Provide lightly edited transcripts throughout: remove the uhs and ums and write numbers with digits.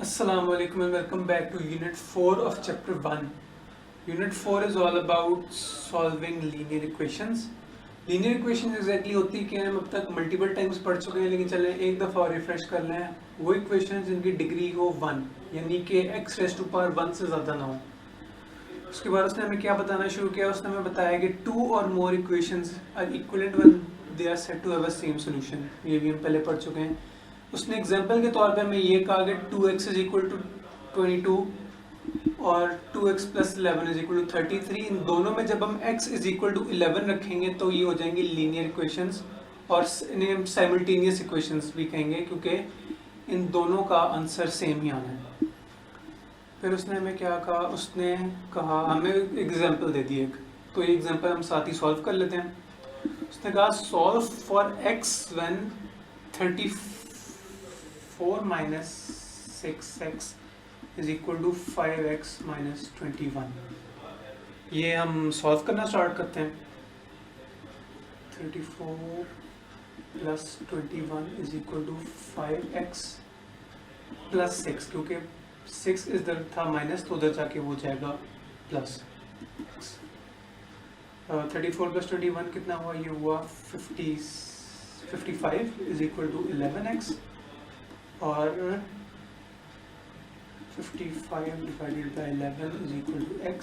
Assalamu alaikum and welcome back to Unit 4 of Chapter 1. Unit 4 is all about solving linear equations. Linear equations exactly होती है कि हम अब तक multiple times पढ़ चुके हैं, लेकिन चलें एक दफ़ा और रिफ्रेश कर लें। वो इक्वेशंस जिनकी डिग्री हो 1, यानी कि x रेज़ टू पावर 1 से ज़्यादा ना हो। उसके बाद उसने हमें क्या बताना शुरू किया, उसने हमें बताया कि 2 और more equations are equivalent when they are said to have a same solution. ये भी हम पहले पढ़ चुके हैं। उसने एग्जांपल के तौर पे हमें ये कहा कि 2x इज इक्वल टू 22 और 2x plus 11 is equal to 33। इन दोनों में जब हम x इज इक्वल टू 11 रखेंगे तो ये हो जाएंगी लीनियर इक्वेशंस, और इन्हें हम साइमल्टेनियस इक्वेशंस भी कहेंगे क्योंकि इन दोनों का आंसर सेम ही आना है। फिर उसने हमें क्या कहा, उसने कहा हमें एग्जाम्पल दे दी एक, तो ये एग्जाम्पल हम साथ ही सॉल्व कर लेते हैं। उसने कहा solve for x when 34 minus 6x is equal to 5x minus 21। ये हम सॉल्व करना स्टार्ट करते हैं। 34 plus 21 is equal to 5x plus 6, क्योंकि 6 इधर था माइनस तो उधर जाके वो जाएगा प्लस। 34 plus 21 कितना हुआ, ये हुआ 55 is equal to 11x, और 55 divided by 11 is equal to x,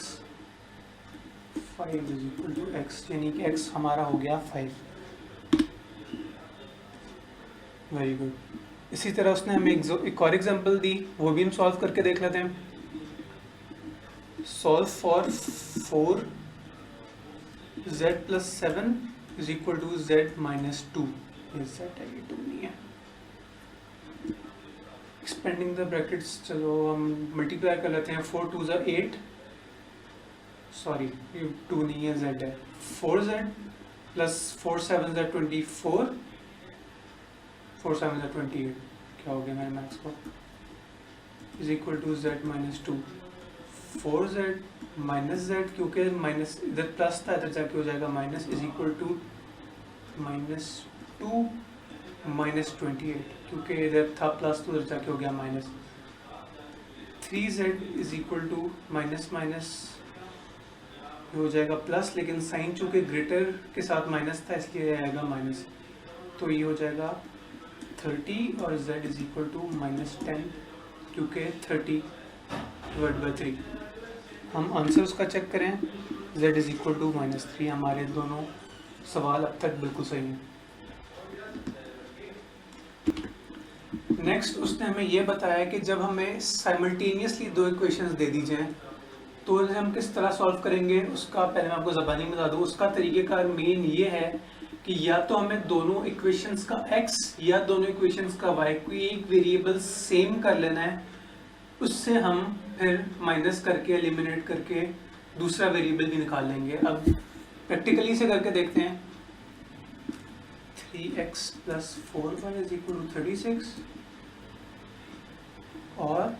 5 is equal to x, यानी कि x हमारा हो गया 5। Very good. इसी तरह उसने हमें एक और एग्जांपल दी, वो भी हम सॉल्व करके देख लेते हैं। Solve for 4z plus 7 is equal to z minus 2। ये z है, ये 2 नहीं है। एक्सपेंडिंग द ब्रैकेट्स, चलो हम मल्टीप्लाई कर लेते हैं। 4 2 ज़ा 8, सॉरी ये 2 नहीं है, z है। 4z प्लस 4 7 ज़ा 24, 4 7 ज़ा 28, क्या हो गया मेरे मैथ्स को, is equal to z minus 2। 4z minus z, क्योंकि माइनस इधर प्लस था इधर जाके हो जाएगा minus, is equal to minus 2 minus 28, क्योंकि इधर था प्लस तो उधर जाके हो गया minus. 3z is equal to minus minus हो जाएगा प्लस, लेकिन साइन चूँकि ग्रेटर के साथ माइनस था इसलिए आएगा माइनस, तो ये हो जाएगा 30, और z is equal to minus 10, क्योंकि 30 डिवाइड बाई 3। हम आंसर उसका चेक करें, z is equal to minus 3। हमारे दोनों सवाल अब तक बिल्कुल सही हैं। नेक्स्ट उसने हमें ये बताया कि जब हमें साइमल्टेनियसली दो इक्वेशंस दे दी जाएं तो हम किस तरह सॉल्व करेंगे। उसका पहले मैं आपको ज़बानी बता दूं, उसका तरीक़ेकार मेन ये है कि या तो हमें दोनों इक्वेशंस का x या दोनों इक्वेशंस का y कोई एक वेरिएबल सेम कर लेना है, उससे हम फिर माइनस करके एलिमिनेट करके दूसरा वेरिएबल भी निकाल लेंगे। अब प्रैक्टिकली से करके देखते हैं। 3x plus 4y is equal to 36, और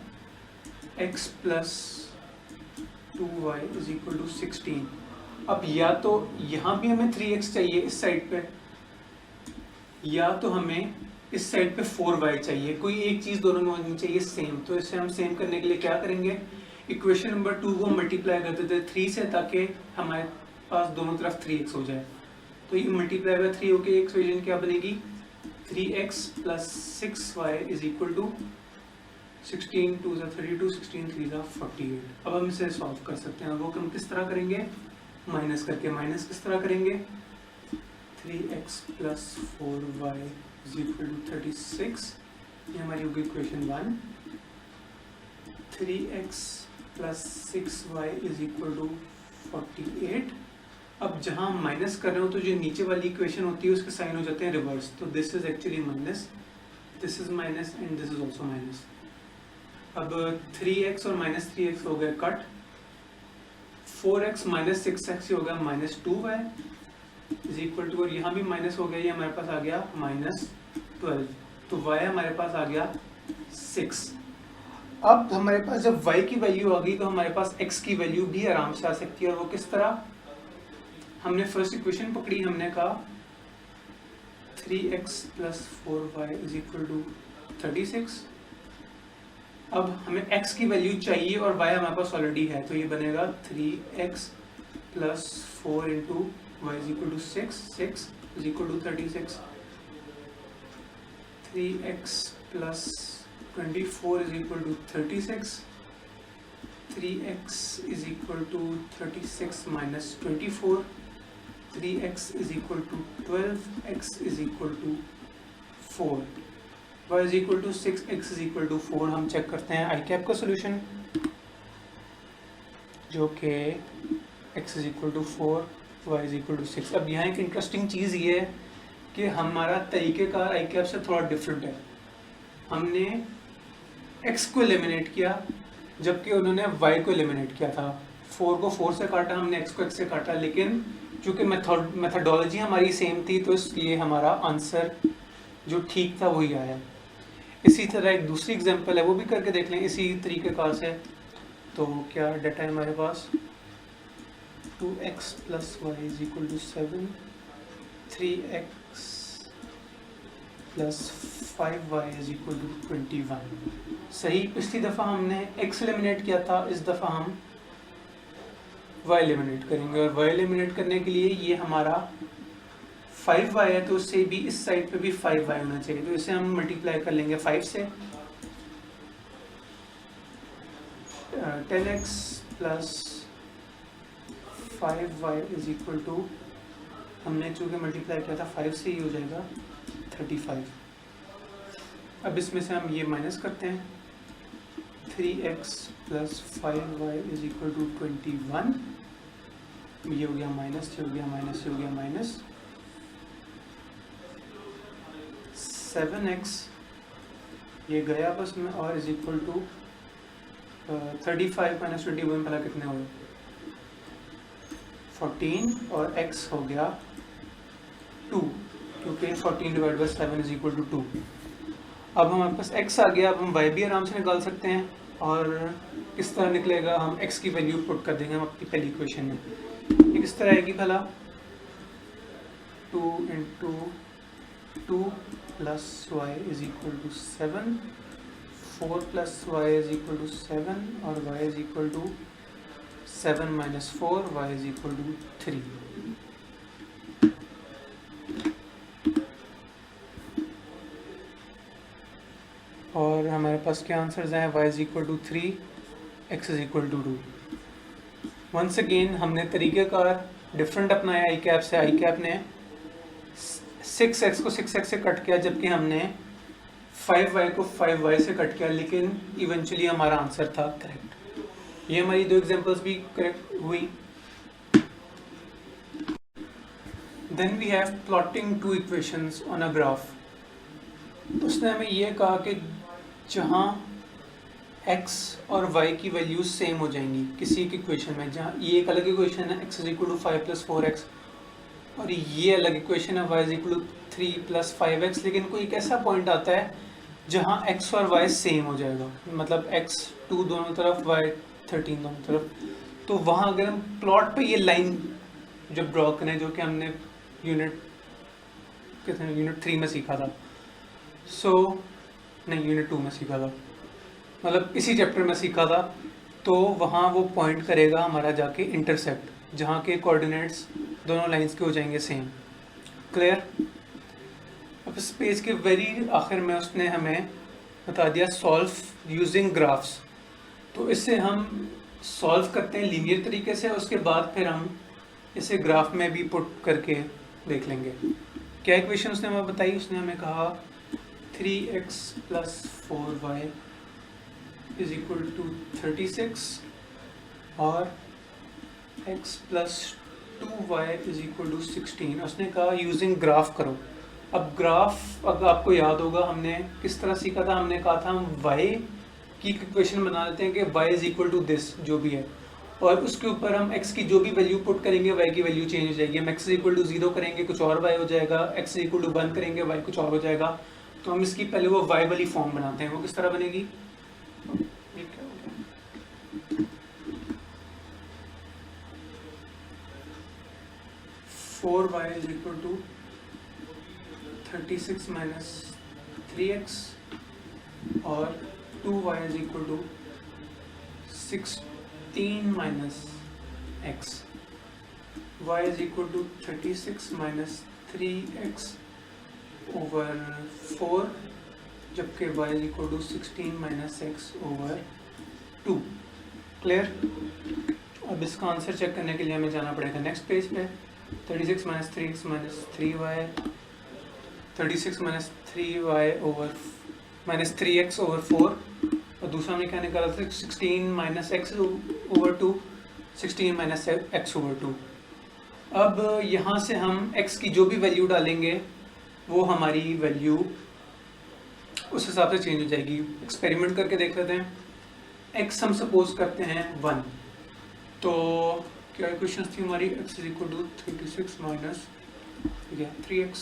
x plus 2y is equal to 16। अब या तो यहाँ भी हमें 3x चाहिए इस साइड पे, या तो हमें इस साइड पे 4y चाहिए। कोई एक चीज़ दोनों में होनी चाहिए सेम। तो इसे हम सेम करने के लिए क्या करेंगे, इक्वेशन नंबर 2 को मल्टीप्लाई कर देते हैं 3 से, ताकि हमारे पास दोनों तरफ 3x हो जाए। तो ये मल्टीप्लाई बाय 3 होकर इक्वेशन क्या बनेगी, 3x plus 6y is equal to 16 2 ज़ा 32, 16 3 ज़ा 48। अब हम इसे सॉल्व कर सकते हैं। वो हम किस तरह करेंगे, माइनस करके। माइनस किस तरह करेंगे, 3x plus 4y is equal to 36, ये हमारी होगी equation 1। 3x plus 6y is equal to 48। अब जहाँ हम माइनस कर रहे हो तो जो नीचे वाली इक्वेशन होती है उसके साइन हो जाते हैं रिवर्स, तो this is actually minus, this is minus and this is also minus. अब 3x और माइनस 3x हो गए कट, 4x माइनस 6x हो गया minus 2y is equal to, और यहाँ भी माइनस हो गया, ये हमारे पास आ गया माइनस 12, तो y हमारे पास आ गया 6। अब हमारे पास जब y की वैल्यू आ गई तो हमारे पास x की वैल्यू भी आराम से आ सकती है। और वो किस तरह, हमने फर्स्ट इक्वेशन पकड़ी, हमने कहा 3x plus 4y is equal to 36। अब हमें x की वैल्यू चाहिए और y हमारे पास ऑलरेडी है, तो ये बनेगा 3x plus 4 into y is equal to 6 is equal to 36, 3x plus 24 is equal to 36, 3x is equal to 36 minus 24, 3x is equal to 12, x is equal to 4, y is equal to 6, x is equal to 4। हम check करते हैं आई cap का solution, जो कि x is equal to 4, y is equal to 6। अब यहाँ एक interesting चीज़ ये है कि हमारा तरीक़ेकार आई कैप से थोड़ा डिफरेंट है। हमने x को एलिमिनेट किया जबकि उन्होंने y को एलिमिनेट किया था। 4 को 4 से काटा, हमने x को x से काटा, लेकिन चूँकि मेथडोलॉजी हमारी सेम थी तो इसलिए हमारा आंसर जो ठीक था वही आया। इसी तरह एक दूसरी एग्जांपल है, वो भी करके देख लें इसी तरीक़ेकार से। तो क्या डाटा है हमारे पास, 2x plus y is equal to 7, 3x plus 5y is equal to 21। सही, पिछली दफ़ा हमने x एलिमिनेट किया था, इस दफ़ा हम y एलिमिनेट करेंगे, और y एलिमिनेट करने के लिए ये हमारा 5y है तो उससे भी इस साइड पे भी 5y होना चाहिए, तो इसे हम मल्टीप्लाई कर लेंगे 5 से। 10x plus 5y is equal to, हमने चूँकि मल्टीप्लाई किया था 5 से, ही हो जाएगा 35। अब इसमें से हम ये माइनस करते हैं, 3x plus 5y is equal to 21, ये हो गया माइनस, ये हो गया माइनस, ये हो गया माइनस, 7x ये गया आपस में, और इज इक्वल टू 35 माइनस 21 भला कितने हुए, 14, और x हो गया 2, क्योंकि 14 divide by 7 is equal to 2। अब हमारे पास x आ गया, अब हम y भी आराम से निकाल सकते हैं, और किस तरह निकलेगा, हम x की वैल्यू पुट कर देंगे हम अपनी पहली इक्वेशन में। ये किस तरह आएगी भला, 2 into 2 plus y is equal to 7, 4 plus y is equal to 7, और y is equal to 7 minus 4, y is equal to 3। और हमारे पास क्या आंसर्स हैं, y is equal to 3, x is equal to 2। Once again हमने तरीक़ेकार different अपनाया आई cap से। आई कैप ने 6x को 6x से कट किया, जबकि हमने 5y को 5y से कट किया, लेकिन इवेंचुअली हमारा आंसर था करेक्ट। ये हमारी दो एग्जांपल्स भी करेक्ट हुई। Then we have plotting two equations on a graph. तो उसने हमें ये कहा कि जहाँ x और y की वैल्यूज सेम हो जाएंगी किसी एक इक्वेशन में, जहाँ ये एक अलग इक्वेशन है x is equal to 5 plus 4x, और ये अलग इक्वेशन है y is equal to 3 plus 5x, लेकिन कोई एक ऐसा पॉइंट आता है जहाँ x और y सेम हो जाएगा, मतलब x 2 दोनों तरफ, y 13 दोनों तरफ। तो वहाँ अगर हम प्लॉट पे ये लाइन जब ड्रॉ करें, जो कि हमने यूनिट 3 में सीखा था, यूनिट 2 में सीखा था, मतलब इसी चैप्टर में सीखा था, तो वहाँ वो पॉइंट करेगा हमारा जाके इंटरसेक्ट, जहाँ के कोऑर्डिनेट्स दोनों लाइंस के हो जाएंगे सेम। क्लियर? अब इस पेज के वेरी आखिर में उसने हमें बता दिया सॉल्व यूजिंग ग्राफ्स। तो इससे हम सॉल्व करते हैं लीनियर तरीके से, उसके बाद फिर हम इसे ग्राफ में भी पुट करके देख लेंगे। क्या इक्वेशन उसने हमें बताई, उसने हमें कहा 3x plus 4y is equal to 36 और x plus 2y is equal to 16। उसने कहा यूजिंग ग्राफ करो। अब ग्राफ अगर आपको याद होगा हमने किस तरह सीखा था, हमने कहा था हम y की इक्वेशन बना लेते हैं कि y is equal to this जो भी है, और उसके ऊपर हम x की जो भी वैल्यू पुट करेंगे y की वैल्यू चेंज हो जाएगी। हम x इज इक्वल टू 0 करेंगे कुछ और y हो जाएगा, x इज इक्वल टू 1 करेंगे y कुछ और हो जाएगा। तो हम इसकी पहले वो y वाली फॉर्म बनाते हैं। वो किस तरह बनेगी, 4y is equal to 36 minus 3x और 2y is equal to 16 minus x, y is equal to 36 minus 3x over 4, जबकि y is equal to 16 minus x over 2। Clear? अब इसका आंसर चेक करने के लिए हमें जाना पड़ेगा नेक्स्ट पेज पे। 36 minus 3x minus 3y, 36 minus 3y over minus 3x over 4, और दूसरा हमने क्या निकाला था 16 minus x over 2, 16 minus x over 2। अब यहाँ से हम x की जो भी वैल्यू डालेंगे वो हमारी वैल्यू उस हिसाब से चेंज हो जाएगी। एक्सपेरिमेंट करके देख लेते हैं। x हम सपोज करते हैं 1, तो क्या इक्वेशन थी हमारी, x is equal to 36 minus 3x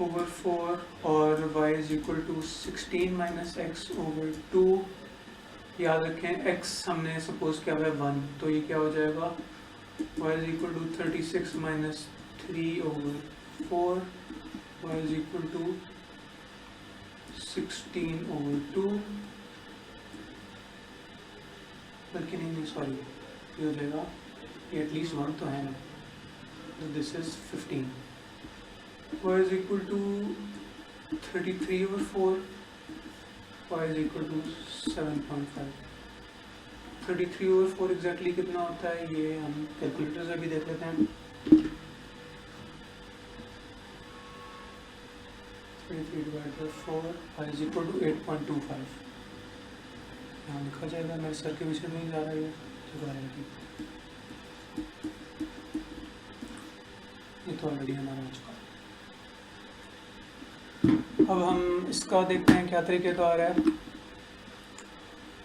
over 4 और y is equal to 16 minus x over 2। याद रखें x हमने सपोज किया है 1, तो ये क्या हो जाएगा, y is equal to 36 minus 3 over 4, y is equal to 16 over 2, बल्कि नहीं सॉरी, ये हो जाएगा, ये एटलीस्ट 1 तो है ना, तो this is 15, y is equal to 33 over 4, y is equal to 7.5। 33 over 4 exactly कितना होता है, ये हम कैलकुलेटर से भी देख लेते हैं। 33 divide by 4, y is equal to 8.25। यहाँ लिखा जाएगा, मेरे सर के पीछे नहीं जा रहा है, ये तो ऑलरेडी हमारा हो चुका है। अब हम इसका देखते हैं क्या तरीके का आ रहा है।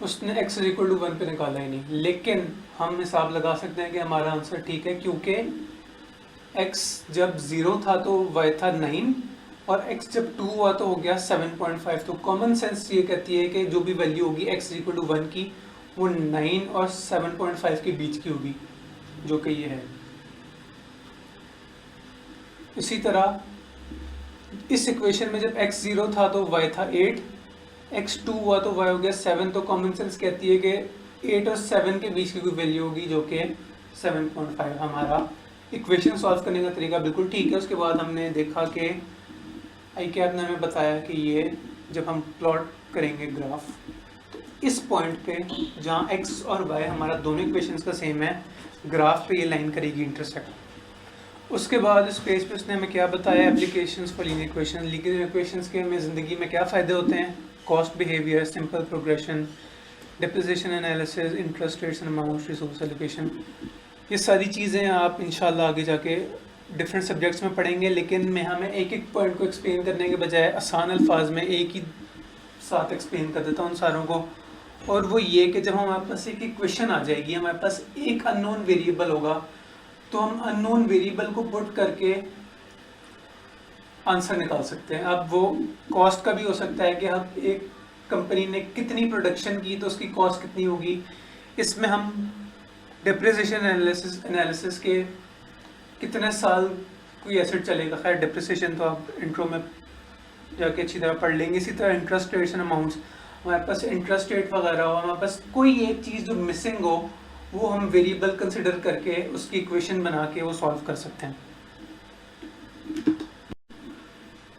उसने x इज इक्वल टू 1 पे निकाला ही नहीं, लेकिन हम हिसाब लगा सकते हैं कि हमारा आंसर ठीक है, क्योंकि x जब 0 था तो y था 9 और x जब 2 हुआ तो हो गया 7.5। तो कॉमन सेंस ये कहती है कि जो भी वैल्यू होगी x इज इक्वल टू 1 की, वो 9 और 7.5 के बीच की होगी, जो कि ये है। इसी तरह इस इक्वेशन में जब x 0 था तो y था 8, x 2 हुआ तो y हो गया 7। तो कॉमन सेंस कहती है कि 8 और 7 के बीच की कोई वैल्यू होगी, जो कि 7.5। हमारा इक्वेशन सॉल्व करने का तरीका बिल्कुल ठीक है। उसके बाद हमने देखा कि आई कैप ने हमें बताया कि ये जब हम प्लॉट करेंगे ग्राफ, तो इस पॉइंट पे जहाँ x और y हमारा दोनों इक्वेशंस का सेम है, ग्राफ पे ये लाइन करेगी इंटरसेक्ट। उसके बाद इस पेज पे उसने हमें क्या बताया, applications for linear equation. Linear equations के हमें ज़िंदगी में क्या फ़ायदे होते हैं, cost behaviour, simple progression, depreciation analysis, interest rates and amount, resource allocation. ये सारी चीज़ें आप इंशाल्लाह आगे जाके डिफरेंट सब्जेक्ट्स में पढ़ेंगे, लेकिन मैं हमें एक एक पॉइंट को एक्सप्लेन करने के बजाय आसान अल्फाज में एक ही साथ एक्सप्लेन कर देता हूँ उन सारों को। और वो ये कि जब हमारे पास एक इक्वेशन आ जाएगी, हमारे पास एक अननोन वेरिएबल होगा, तो हम अननोन वेरिएबल को पुट करके आंसर निकाल सकते हैं। अब वो कॉस्ट का भी हो सकता है कि हम एक कंपनी ने कितनी प्रोडक्शन की तो उसकी कॉस्ट कितनी होगी। इसमें हम डिप्रिसिएशन एनालिसिस के कितने साल कोई एसेट चलेगा, खैर डिप्रिसिएशन तो आप इंट्रो में जाके अच्छी तरह पढ़ लेंगे। इसी तरह इंटरेस्ट रेट्स एंड अमाउंट्स, हमारे पास इंटरेस्ट रेट वगैरह हो, हमारे पास कोई एक चीज़ जो मिसिंग हो, वो हम वेरिएबल कंसिडर करके उसकी इक्वेशन बना के वो सॉल्व कर सकते हैं।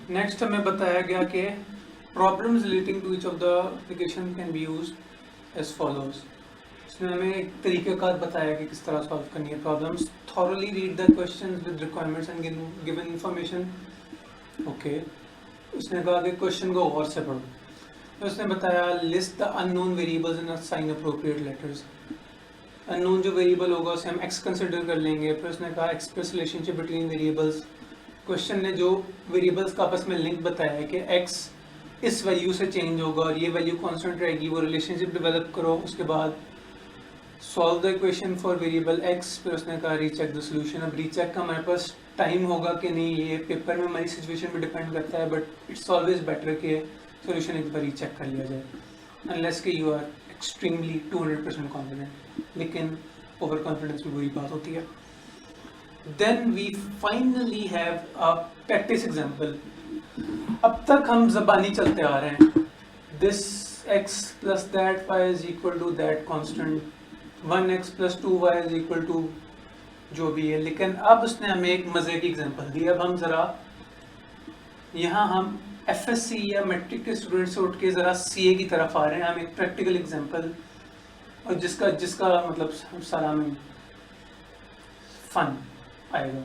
नेक्स्ट हमें बताया गया कि problems relating to each of the application can be used as follows. इसमें हमें एक तरीक़ाकार बताया कि किस तरह सॉल्व करनी है problems. Thoroughly read the questions with requirements and given information. Okay, उसने कहा कि क्वेश्चन को और से पढ़ो। तो उसने बताया list the unknown variables and assign appropriate letters. Unknown जो वेरिएबल होगा उसे हम एक्स कंसिडर कर लेंगे। फिर उसने कहा express relationship between variables. Question ने जो वेरिएबल्स का आपस में लिंक बताया है कि एक्स इस वैल्यू से चेंज होगा और ये वैल्यू कांस्टेंट रहेगी, वो रिलेशनशिप डेवलप करो। उसके बाद solve the equation for variable x. फिर उसने कहा रीचेक द सोल्यूशन। अब रीचेक का हमारे पास टाइम होगा कि नहीं, ये पेपर में हमारी सिचुएशन पे डिपेंड करता है, बट इट्स ऑलवेज बेटर कि सोल्यूशन एक बार रीचेक कर लिया जाए, अनलेस कि यू आर एक्सट्रीमली 200% कॉन्फिडेंट। लेकिन ओवर कॉन्फिडेंस भी बुरी बात होती है। Then we finally have a practice example. अब तक हम ज़बानी चलते आ रहे हैं, this x plus that y is equal to that constant, 1x plus 2y is equal to जो भी है। लेकिन अब उसने हमें एक मज़े की एग्जांपल दी। अब हम ज़रा यहाँ हम FSC या मैट्रिक के स्टूडेंट से उठ के ज़रा CA की तरफ आ रहे हैं। हम एक प्रैक्टिकल एग्जांपल और जिसका मतलब सारा में फन आएगा,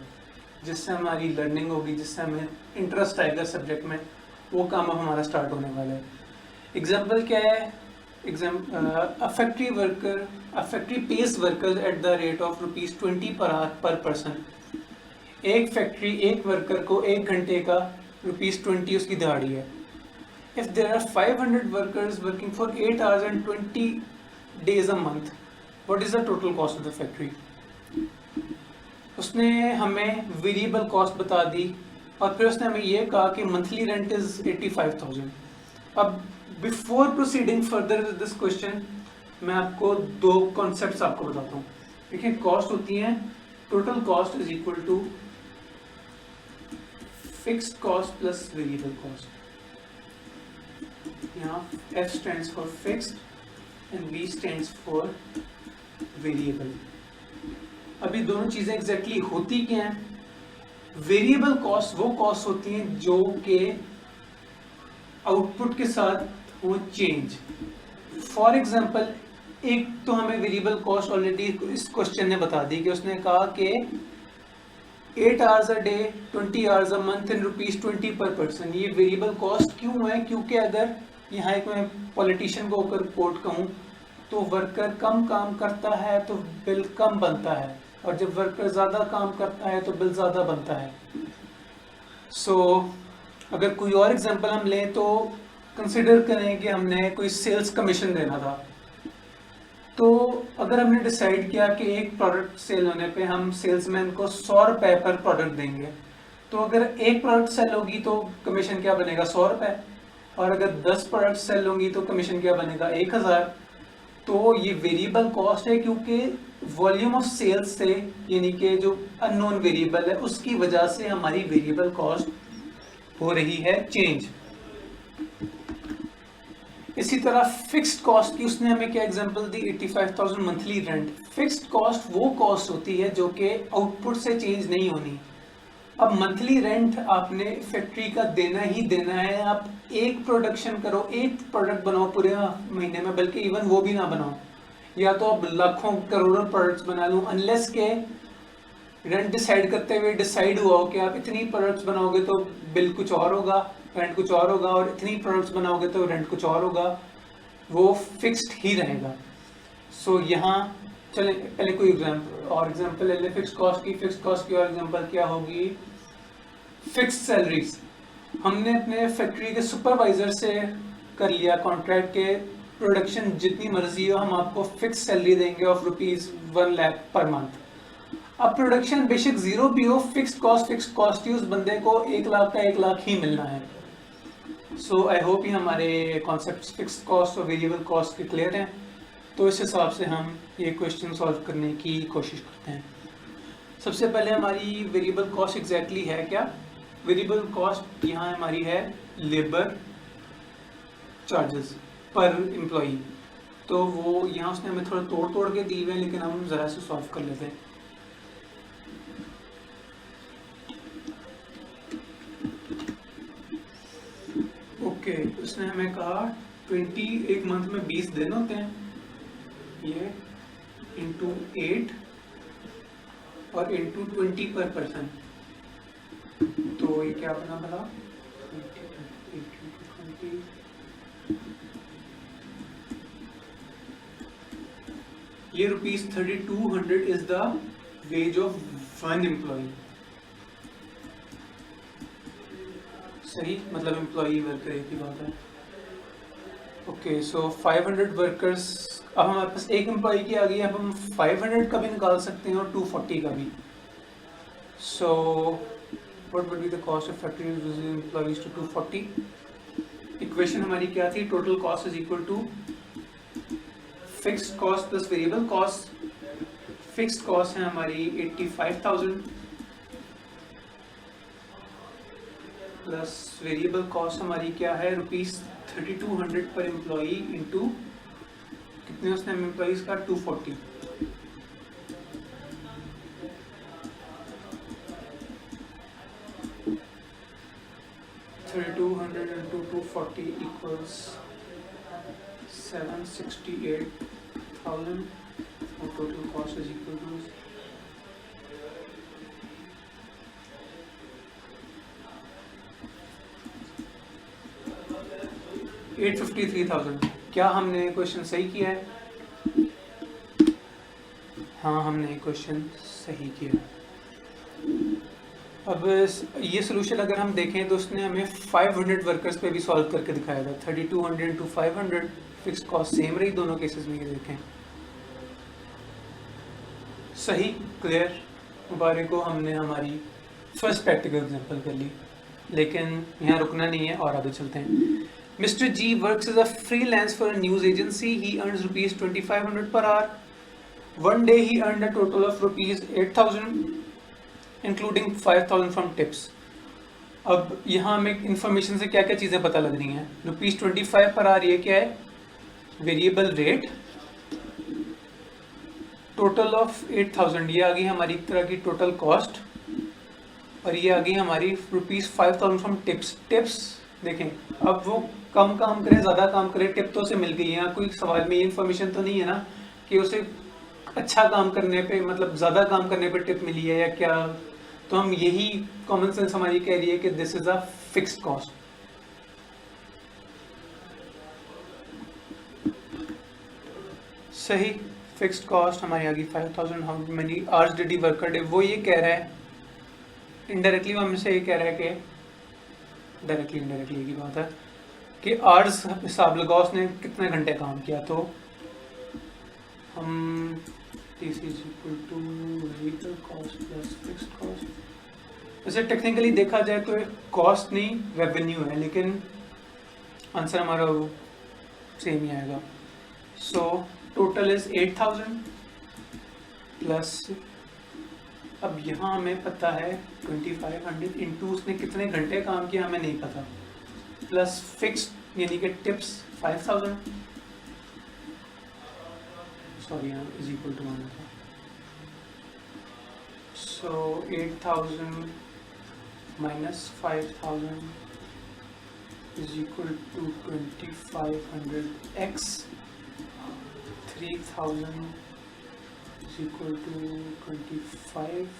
जिससे हमारी लर्निंग होगी, जिससे हमें इंटरेस्ट आएगा सब्जेक्ट में, वो काम अब हमारा स्टार्ट होने वाला है। एग्जांपल क्या है? A factory page workers at the rate of ₹20 पर पर्सन। एक फैक्ट्री एक वर्कर को 1 घंटे का ₹20 उसकी दिहाड़ी है। If there are 500 workers working for 8 hours and 20 days a month, what is the total cost of the factory? उसने हमें वेरिएबल कॉस्ट बता दी और फिर उसने हमें ये कहा कि मंथली रेंट इज 85,000। अब before proceeding further with this question मैं आपको 2 कॉन्सेप्ट्स आपको बताता हूँ। देखिए, कॉस्ट होती है total cost is equal to fixed cost plus variable cost. यहाँ F stands for fixed and V stands for variable। अभी दोनों चीजें एग्जैक्टली होती क्या हैं? वेरिएबल कॉस्ट वो कॉस्ट होती हैं जो कि आउटपुट के साथ वो चेंज। फॉर एग्जांपल, एक तो हमें वेरिएबल कॉस्ट ऑलरेडी इस क्वेश्चन ने बता दी कि उसने कहा कि 8 hours a day, 20 hours a month and ₹20 पर पर्सन। ये वेरिएबल कॉस्ट क्यों है? क्योंकि अगर यहाँ एक मैं पॉलिटिशियन को होकर कोट कहूँ तो वर्कर कम काम करता है तो बिल कम बनता है, और जब वर्कर ज़्यादा काम करता है तो बिल ज़्यादा बनता है। सो अगर कोई और एग्जांपल हम लें तो कंसिडर करें कि हमने कोई सेल्स कमीशन देना था। तो अगर हमने डिसाइड किया कि एक प्रोडक्ट सेल होने पे हम सेल्समैन को 100 रुपये पर प्रोडक्ट देंगे, तो अगर एक प्रोडक्ट सेल होगी तो कमीशन क्या बनेगा? 100 रुपये। और अगर 10 प्रोडक्ट सेल होंगी तो कमीशन क्या बनेगा? 1000। तो ये वेरिएबल कॉस्ट है क्योंकि वॉल्यूम ऑफ सेल्स से, यानी कि जो अननोन वेरिएबल है उसकी वजह से हमारी वेरिएबल कॉस्ट हो रही है चेंज। इसी तरह फिक्स्ड कॉस्ट की उसने हमें क्या एग्जांपल दी? 85,000 मंथली रेंट। फिक्स्ड कॉस्ट वो कॉस्ट होती है जो कि आउटपुट से चेंज नहीं होनी। अब मंथली रेंट आपने फैक्ट्री का देना ही देना है। आप एक प्रोडक्शन करो, एक प्रोडक्ट बनाओ पूरे महीने में, बल्कि इवन वो भी ना बनाओ, या तो आप लाखों करोड़ों प्रोडक्ट्स बना लो, अनलेस के रेंट डिसाइड करते हुए डिसाइड हुआ हो कि आप इतनी प्रोडक्ट्स बनाओगे तो बिल कुछ और होगा, रेंट कुछ और होगा, और इतनी प्रोडक्ट्स बनाओगे तो रेंट कुछ और होगा, वो फिक्स्ड ही रहेगा। सो यहाँ चलें पहले कोई एग्जांपल ले लें फिक्स्ड कॉस्ट की। फिक्स्ड कॉस्ट की और एग्जांपल क्या होगी? Fixed salaries. हमने अपने फैक्ट्री के सुपरवाइजर से कर लिया कॉन्ट्रैक्ट के प्रोडक्शन जितनी मर्जी हो हम आपको फिक्स सैलरी देंगे ऑफ ₹1 लाख पर मंथ। अब प्रोडक्शन बेशक जीरो भी हो, फिक्स्ड कॉस्ट ही उस बंदे को 1 लाख का 1 लाख ही मिलना है। सो आई होप ये हमारे कॉन्सेप्ट फिक्स्ड कॉस्ट और वेरिएबल कॉस्ट के क्लियर हैं। तो इस हिसाब से हम ये क्वेश्चन सॉल्व करने की कोशिश करते हैं। सबसे पहले हमारी वेरिएबल कॉस्ट एग्जैक्टली है क्या? वेरिएबल कॉस्ट यहाँ हमारी है लेबर चार्जेस पर एम्प्लॉई। तो वो यहाँ उसने हमें थोड़ा तोड़ के दी हुए हैं, लेकिन हम ज़रा से सॉल्व कर लेते हैं। ओके, उसने हमें कहा 20 एक मंथ में 20 दिन होते हैं, ये इंटू 8 और इंटू 20 पर पर्सन। तो ये क्या बना भला? 20 ये ₹3200 is the wage of 1 employ. सही, मतलब एम्प्लॉई वर्कर एक ही बात है। Okay, so 500 workers. अब हमारे पास एक एम्प्लॉई की आ गई, अब हम 500 का भी निकाल सकते हैं और 240 का भी। So what would be the cost of factory using employees to 240? Equation हमारी क्या थी? Total cost is equal to fixed cost plus variable cost. Fixed cost है हमारी 85,000 प्लस वेरिएबल कॉस्ट हमारी क्या है? 3200 पर एम्प्लॉई इंटू कितने उसने एम्प्लॉईज का 240 3200 into 240 equals 768,000. और total cost is equal to 853,000. क्या हमने क्वेश्चन सही किया है? हाँ, हमने क्वेश्चन सही किया. अब ये सोल्यूशन अगर हम देखें तो उसने हमें 500 वर्कर्स पे भी सॉल्व करके दिखाया था. 3200 इंटू 500 फिक्स कॉस्ट सेम रही दोनों केसेस में. ये देखें, सही, क्लियर. मुबारक को हमने हमारी फर्स्ट प्रैक्टिकल एग्जांपल कर ली, लेकिन यहाँ रुकना नहीं है और आगे चलते हैं. Mr. G works as a freelance for a news agency. He earns rupees 2500 per hour. One day he earned a total of rupees 8000, including 5000 from tips. अब यहाँ हमें इंफॉर्मेशन से क्या क्या चीज़ें पता लग रही हैं. रुपीज़ 25 पर आवर, ये क्या है? Variable rate. टोटल ऑफ 8000, ये आ गई हमारी एक तरह की टोटल कॉस्ट. और ये आ गई हमारी रुपीज़ 5000 फ्रॉम टिप्स. टिप्स देखें, अब वो कम काम करे ज़्यादा काम करे, टिप तो उसे मिल गई है. यहाँ कोई सवाल में ये इन्फॉर्मेशन तो नहीं है ना कि उसे अच्छा काम करने पे, मतलब ज़्यादा काम करने पे टिप मिली है या क्या. तो हम यही कॉमन सेंस हमारी कह रही है कि this is a fixed cost. सही, फिक्स्ड कॉस्ट हमारी आ गई 5000. How many hours did he work per day. वो ये कह रहा है इनडायरेक्टली, वो हमसे ये कह रहा है कि डायरेक्टली इनडायरेक्टली की बात है कि आवर्स हिसाब लगाओ उसने कितने घंटे काम किया. तो हम this is equal two variable cost plus fixed cost. वैसे टेक्निकली देखा जाए तो कॉस्ट नहीं रेवेन्यू है, लेकिन आंसर हमारा सेम ही आएगा. सो टोटल इज 8000 प्लस, अब यहाँ हमें पता है 2500 इंटू उसने कितने घंटे काम किया हमें नहीं पता, प्लस फिक्स्ड यानी कि टिप्स 5000, सॉरी यहाँ इज इक्वल टू 1 था. So 8000 minus 5000 is equal to 2500 x 3000 is equal to 25